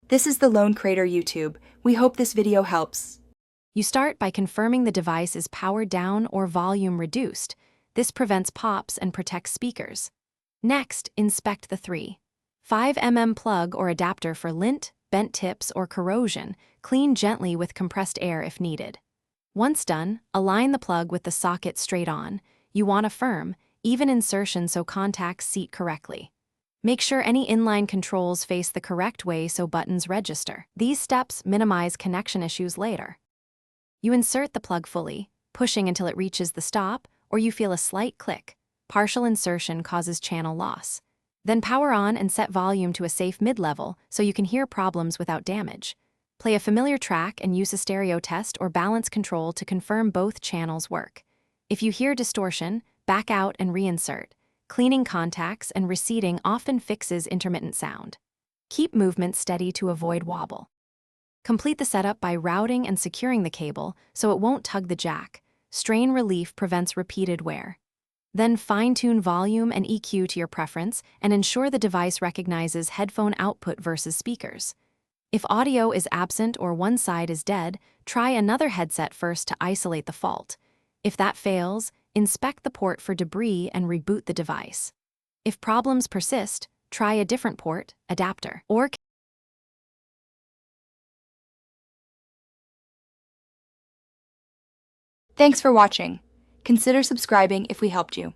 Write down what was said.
This is the Lone Crater YouTube. We hope this video helps. You start by confirming the device is powered down or volume reduced. This prevents pops and protects speakers. Next, inspect the 3.5 mm plug or adapter for lint, bent tips, or corrosion. Clean gently with compressed air if needed. Once done, align the plug with the socket straight on. You want a firm, even insertion so contacts seat correctly. Make sure any inline controls face the correct way so buttons register. These steps minimize connection issues later. You insert the plug fully, pushing until it reaches the stop, or you feel a slight click. Partial insertion causes channel loss. Then power on and set volume to a safe mid-level so you can hear problems without damage. Play a familiar track and use a stereo test or balance control to confirm both channels work. If you hear distortion, back out and reinsert. Cleaning contacts and reseating often fixes intermittent sound. Keep movement steady to avoid wobble. Complete the setup by routing and securing the cable so it won't tug the jack. Strain relief prevents repeated wear. Then fine-tune volume and EQ to your preference and ensure the device recognizes headphone output versus speakers. If audio is absent or one side is dead, try another headset first to isolate the fault. If that fails, inspect the port for debris and reboot the device. If problems persist, try a different port, adapter, or Thanks for watching. Consider subscribing if we helped you.